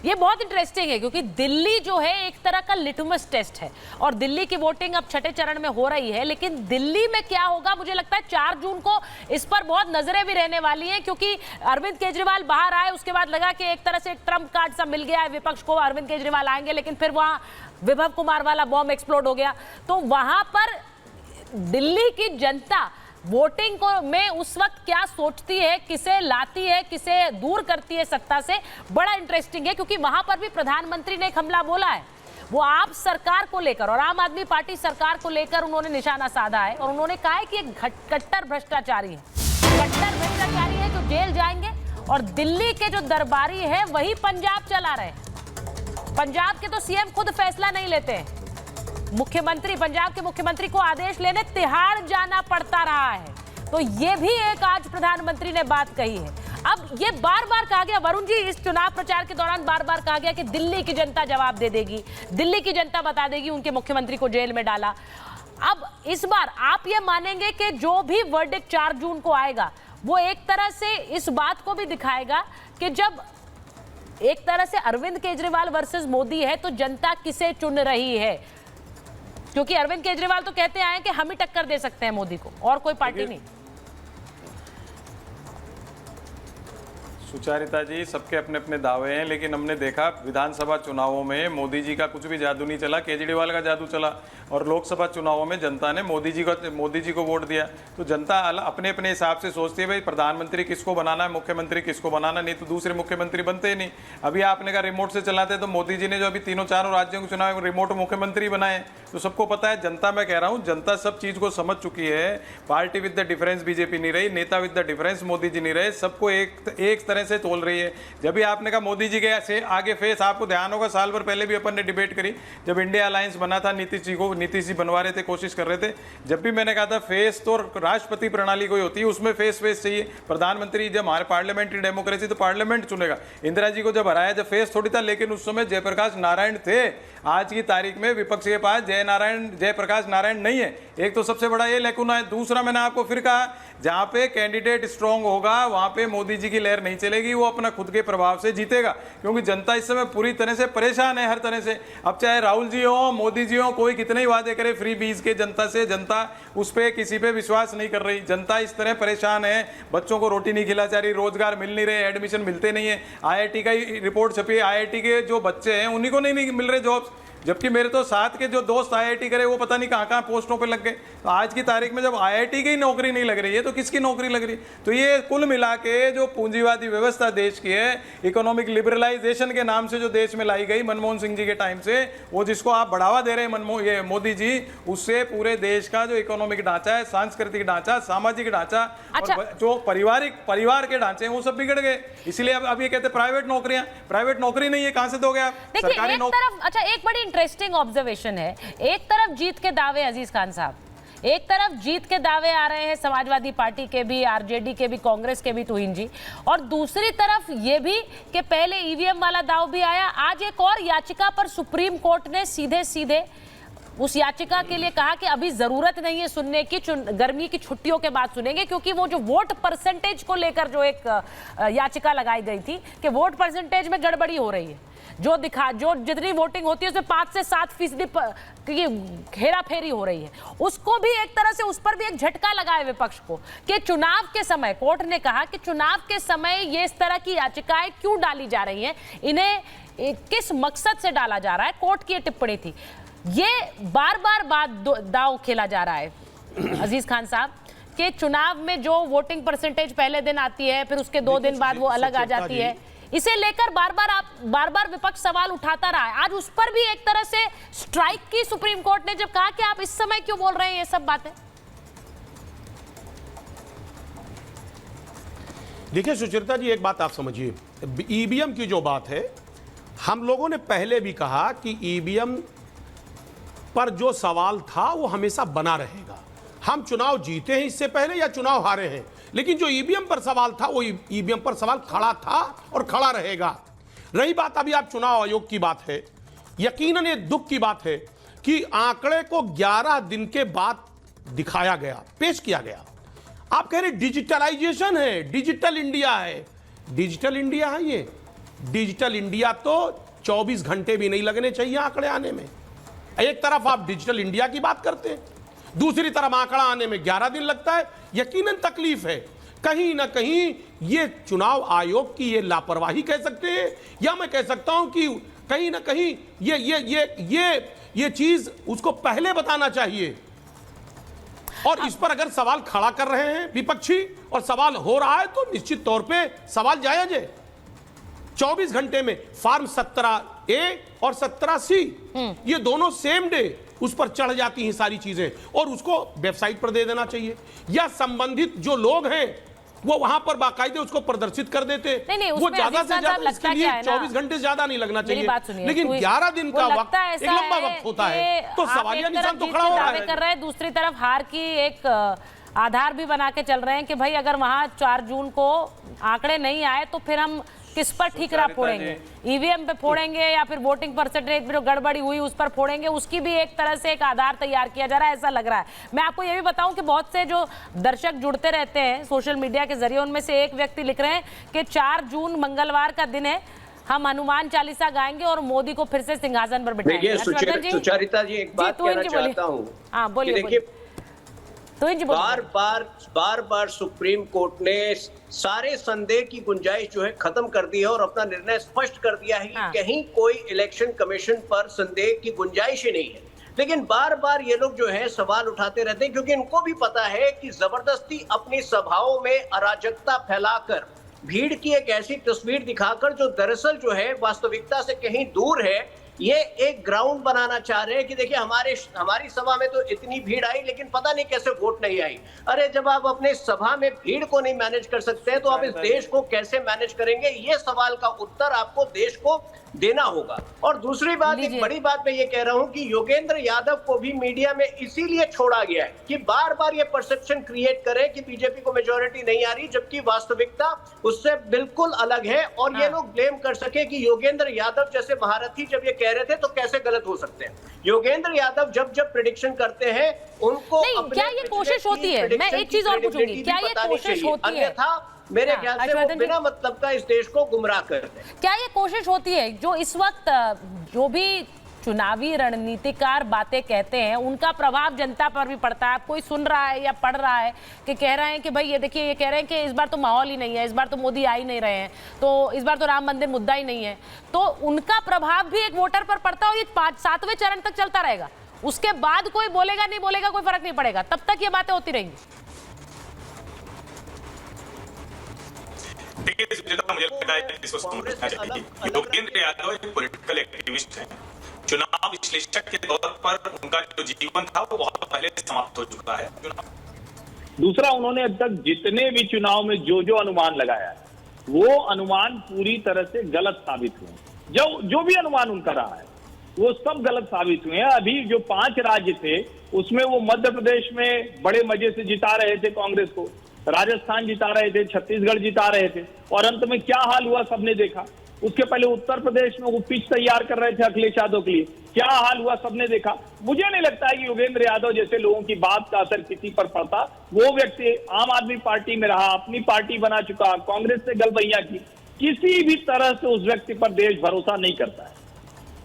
ये बहुत इंटरेस्टिंग है क्योंकि दिल्ली जो है एक तरह का लिटमस टेस्ट है और दिल्ली की वोटिंग अब छठे चरण में हो रही है, लेकिन दिल्ली में क्या होगा मुझे लगता है 4 जून को इस पर बहुत नजरें भी रहने वाली हैं, क्योंकि अरविंद केजरीवाल बाहर आए, उसके बाद लगा कि एक तरह से एक ट्रम्प कार्ड सा मिल गया है विपक्ष को, अरविंद केजरीवाल आएंगे, लेकिन फिर वहां विभव कुमार वाला बॉम्ब एक्सप्लोड हो गया। तो वहां पर दिल्ली की जनता वोटिंग को में उस वक्त क्या सोचती है, किसे लाती है, किसे दूर करती है सत्ता से, बड़ा इंटरेस्टिंग है, क्योंकि वहां पर भी प्रधानमंत्री ने एक हमला बोला है, वो आप सरकार को लेकर और आम आदमी पार्टी सरकार को लेकर उन्होंने निशाना साधा है और उन्होंने कहा है कि एक कट्टर भ्रष्टाचारी है, कट्टर भ्रष्टाचारी है जो जेल जाएंगे और दिल्ली के जो दरबारी है वही पंजाब चला रहे हैं। पंजाब के तो सीएम खुद फैसला नहीं लेते हैं, मुख्यमंत्री, पंजाब के मुख्यमंत्री को आदेश लेने तिहाड़ जाना पड़ता रहा है। तो ये भी एक आज प्रधानमंत्री ने बात कही है। अब ये बार बार कहा गया, वरुण जी, इस चुनाव प्रचार के दौरान बार बार कहा गया कि दिल्ली की जनता जवाब दे देगी, दिल्ली की जनता बता देगी उनके मुख्यमंत्री को जेल में डाला। अब इस बार आप ये मानेंगे कि जो भी वर्डिक्ट 4 जून को आएगा वो एक तरह से इस बात को भी दिखाएगा कि जब एक तरह से अरविंद केजरीवाल वर्सेस मोदी है तो जनता किसे चुन रही है, क्योंकि अरविंद केजरीवाल तो कहते आए कि हम ही टक्कर दे सकते हैं मोदी को और कोई पार्टी नहीं। सुचारिता जी, सबके अपने अपने दावे हैं, लेकिन हमने देखा विधानसभा चुनावों में मोदी जी का कुछ भी जादू नहीं चला, केजरीवाल का जादू चला, और लोकसभा चुनावों में जनता ने मोदी जी को वोट दिया। तो जनता अपने अपने हिसाब से सोचती है भाई प्रधानमंत्री किसको बनाना है, मुख्यमंत्री किसको बनाना, नहीं तो दूसरे मुख्यमंत्री बनते ही नहीं। अभी आपने कहा रिमोट से चलाते, तो मोदी जी ने जो अभी 3-4 राज्यों के चुनाव रिमोट मुख्यमंत्री बनाए, तो सबको पता है जनता, मैं कह रहा हूँ जनता सब चीज को समझ चुकी है। Party with the difference BJP नहीं रही, नेता with the difference Modi ji नहीं रहे, सबको एक तरह से तोल रही है। जब भी आपने कहा मोदी जी के से आगे फेस, आपको ध्यान होगा साल भर पहले भी अपन ने डिबेट करी, जब इंडिया अलायंस बना था, नीतीश जी बनवा रहे थे, कोशिश कर रहे थे, जब भी मैंने कहा था फेस तो राष्ट्रपति प्रणाली कोई होती है, उसमें फेस चाहिए। प्रधानमंत्री, जब हमारे पार्लियामेंट्री डेमोक्रेसी तो पार्लियामेंट चुनेगा। इंदिरा जी को जब हराया, जब फेस थोड़ी था, लेकिन उस समय जयप्रकाश नारायण थे। आज की तारीख में विपक्ष के पास जयप्रकाश नारायण नहीं है। एक तो सबसे बड़ा ये लेकुना है। दूसरा, मैंने आपको फिर कहा, जहां पे कैंडिडेट स्ट्रांग होगा वहां पे मोदी जी की लहर नहीं चलेगी, वो अपना खुद के प्रभाव से जीतेगा, क्योंकि जनता इस समय पूरी तरह से परेशान है हर तरह से। अब चाहे राहुल जी हो, मोदी जी हो, कोई कितने ही वादे करे फ्री बीज के जनता से, जनता उस पर किसी पे विश्वास नहीं कर रही। जनता इस तरह परेशान है, बच्चों को रोटी नहीं खिला जा रही, रोजगार मिल नहीं रहे, एडमिशन मिलते नहीं है। IIT का ही रिपोर्ट छपी है, IIT के जो बच्चे हैं उन्हीं को नहीं मिल रहे जॉब्स, जबकि मेरे तो साथ के जो दोस्त IIT करे वो पता नहीं कहाँ पोस्टों पे लग गए। तो आज की तारीख में जब IIT की नौकरी नहीं लग रही है तो किसकी नौकरी लग रही है? तो ये कुल मिला के जो पूंजीवादी व्यवस्था देश की है, इकोनॉमिक लिबरलाइजेशन के नाम से जो देश में लाई गई मनमोहन सिंह जी के टाइम से, वो जिसको आप बढ़ावा दे रहे हैं ये मोदी जी, उससे पूरे देश का जो इकोनॉमिक ढांचा है, सांस्कृतिक ढांचा, सामाजिक ढांचा, अच्छा। और जो परिवार के ढांचे हैं वो सब बिगड़ गए। इसलिए अब ये कहते प्राइवेट नौकरियां, प्राइवेट नौकरी नहीं है, कहां से दोगे आप? सरकारी नौकरी। अच्छा, एक बड़ी इंटरेस्टिंग ऑब्जर्वेशन है, एक तरफ जीत के दावे अजीज खान साहब, एक तरफ जीत के दावे आ रहे हैं समाजवादी पार्टी के भी, आरजेडी के भी, कांग्रेस के भी, तुहिन जी, और दूसरी तरफ ये भी कि पहले ईवीएम वाला दाव भी आया। आज एक और याचिका पर सुप्रीम कोर्ट ने सीधे उस याचिका के लिए कहा कि अभी जरूरत नहीं है सुनने की, गर्मी की छुट्टियों के बाद सुनेंगे, क्योंकि वो जो वोट परसेंटेज को लेकर जो एक याचिका लगाई गई थी कि वोट परसेंटेज में गड़बड़ी हो रही है, जो जितनी वोटिंग होती है उसमें 5 से 7% की हेरा फेरी हो रही है, उसको भी एक तरह से, उस पर भी एक झटका लगा है विपक्ष को कि चुनाव के समय, कोर्ट ने कहा कि चुनाव के समय ये इस तरह की याचिकाएं क्यों डाली जा रही हैं, इन्हें किस मकसद से डाला जा रहा है। कोर्ट की टिप्पणी थी। ये बार दाव खेला जा रहा है अजीज खान साहब कि चुनाव में जो वोटिंग परसेंटेज पहले दिन आती है, फिर उसके 2 दिन बाद वो अलग आ जाती है, इसे लेकर बार बार विपक्ष सवाल उठाता रहा है। आज उस पर भी एक तरह से स्ट्राइक की सुप्रीम कोर्ट ने, जब कहा कि आप इस समय क्यों बोल रहे हैं ये सब बातें। देखिए सुचरिता जी, एक बात आप समझिए, ईवीएम की जो बात है, हम लोगों ने पहले भी कहा कि ईवीएम पर जो सवाल था वो हमेशा बना रहेगा। हम चुनाव जीते हैं इससे पहले या चुनाव हारे हैं, लेकिन जो ईवीएम पर सवाल था वो ईवीएम पर सवाल खड़ा था और खड़ा रहेगा। रही बात अभी आप चुनाव आयोग की बात है, यकीनन ये दुख की बात है कि आंकड़े को 11 दिन के बाद दिखाया गया, पेश किया गया। आप कह रहे डिजिटलाइजेशन है, डिजिटल इंडिया है, डिजिटल इंडिया है ये, डिजिटल इंडिया तो 24 घंटे भी नहीं लगने चाहिए आंकड़े आने में। एक तरफ आप डिजिटल इंडिया की बात करते हैं, दूसरी तरफ आंकड़ा आने में 11 दिन लगता है। यकीनन तकलीफ है। कहीं ना कहीं ये चुनाव आयोग की ये लापरवाही कह सकते हैं, या मैं कह सकता हूं कि कहीं ना कहीं ये चीज उसको पहले बताना चाहिए। और इस पर अगर सवाल खड़ा कर रहे हैं विपक्षी और सवाल हो रहा है तो निश्चित तौर पे सवाल जायज है। 24 घंटे में फॉर्म 17A और 17C ये दोनों सेम डे उस पर चढ़ जाती हैं सारी चीजें, और उसको वेबसाइट पर दे देना चाहिए, या संबंधित जो लोग हैं वो वहां पर बाकायदे उसको प्रदर्शित कर देते। नहीं, वो ज्यादा से ज्यादा इसके लिए 24 घंटे ज्यादा नहीं लगना चाहिए, लेकिन 11 दिन का वक्त एक लंबा वक्त होता है, तो सवालिया निशान तो खड़ा हो रहा है। कर रहे हैं, दूसरी तरफ हार की एक आधार भी बना के चल रहे हैं कि भाई अगर वहां 4 जून को आंकड़े नहीं आए तो फिर हम किस पर ठीकरा फोड़ेंगे, ईवीएम पे फोड़ेंगे या फिर वोटिंग परसेंटेज में जो गड़बड़ी हुई उस पर फोड़ेंगे। उसकी भी एक तरह से एक आधार तैयार किया जा रहा है, ऐसा लग रहा है। मैं आपको ये भी बताऊं कि बहुत से जो दर्शक जुड़ते रहते हैं सोशल मीडिया के जरिए, उनमें से एक व्यक्ति लिख रहे हैं कि 4 जून मंगलवार का दिन है, हम हनुमान चालीसा गाएंगे और मोदी को फिर से सिंहासन पर बिठाएंगे। सुचरिता जी, एक बात कहना चाहता हूं। हाँ बोलिए। बार बार सुप्रीम कोर्ट ने सारे संदेह की गुंजाइश जो है खत्म कर दी है और अपना निर्णय स्पष्ट कर दिया है कि कहीं कोई इलेक्शन कमीशन पर संदेह की गुंजाइश ही नहीं है। लेकिन बार बार ये लोग जो है सवाल उठाते रहते हैं, क्योंकि इनको भी पता है कि जबरदस्ती अपनी सभाओं में अराजकता फैलाकर, भीड़ की एक ऐसी तस्वीर दिखाकर जो दरअसल जो है वास्तविकता से कहीं दूर है, ये एक ग्राउंड बनाना चाह रहे हैं कि देखिए हमारी सभा में तो इतनी भीड़ आई लेकिन पता नहीं कैसे वोट नहीं आई। अरे जब आप अपने सभा में भीड़ को नहीं मैनेज कर सकते हैं तो आप इस देश को कैसे मैनेज करेंगे? ये सवाल का उत्तर आपको देश को देना होगा। और दूसरी बात, एक बड़ी बात मैं ये कह रहा हूं कि योगेंद्र यादव को भी मीडिया में इसीलिए छोड़ा गया है कि बार बार ये परसेप्शन क्रिएट करे कि बीजेपी को मेजोरिटी नहीं आ रही, जबकि वास्तविकता उससे बिल्कुल अलग है। और ये लोग ब्लेम कर सके कि योगेंद्र यादव जैसे महारथी जब ये कह रहे थे तो कैसे गलत हो सकते हैं। योगेंद्र यादव जब प्रेडिक्शन करते हैं उनको क्या ये कोशिश होती है? मैं एक चीज और पूछूंगी, क्या ये कोशिश होती है? मेरे ख्याल से वो बिना मतलब का इस देश को गुमराह करते हैं। क्या ये कोशिश होती है जो इस वक्त जो भी चुनावी रणनीतिकार बातें कहते हैं उनका प्रभाव जनता पर भी पड़ता है? कोई सुन रहा है या पढ़ रहा है कि कह रहे हैं कि भाई ये देखिए, ये कह रहे हैं कि इस बार तो माहौल ही नहीं है, इस बार तो मोदी आ ही नहीं रहे हैं, तो इस बार तो राम मंदिर मुद्दा ही नहीं है, तो उनका प्रभाव भी एक वोटर पर पड़ता है और ये 5-7वें चरण तक चलता रहेगा। उसके बाद कोई बोलेगा नहीं बोलेगा कोई फर्क नहीं पड़ेगा, तब तक ये बातें होती रहेंगी। मुझे लगता है इसको समझना चाहिए। योगेंद्र यादव एक पॉलिटिकल एक्टिविस्ट हैं। चुनाव विश्लेषक के तौर पर उनका जो जीवन था वो बहुत पहले समाप्त हो चुका है। दूसरा, उन्होंने अब तक जितने भी चुनाव में जो अनुमान लगाया है वो अनुमान पूरी तरह से गलत साबित हुए। जो भी अनुमान उनका रहा है वो सब गलत साबित हुए हैं। अभी जो 5 राज्य थे उसमें वो मध्य प्रदेश में बड़े मजे से जिता रहे थे कांग्रेस को, राजस्थान जिता रहे थे, छत्तीसगढ़ जिता रहे थे, और अंत में क्या हाल हुआ सबने देखा। उसके पहले उत्तर प्रदेश में वो पिच तैयार कर रहे थे अखिलेश यादव के लिए, क्या हाल हुआ सबने देखा। मुझे नहीं लगता है कि योगेंद्र यादव जैसे लोगों की बात का असर किसी पर पड़ता। वो व्यक्ति आम आदमी पार्टी में रहा, अपनी पार्टी बना चुका, कांग्रेस से गलबैया की, किसी भी तरह से उस व्यक्ति पर देश भरोसा नहीं करता है।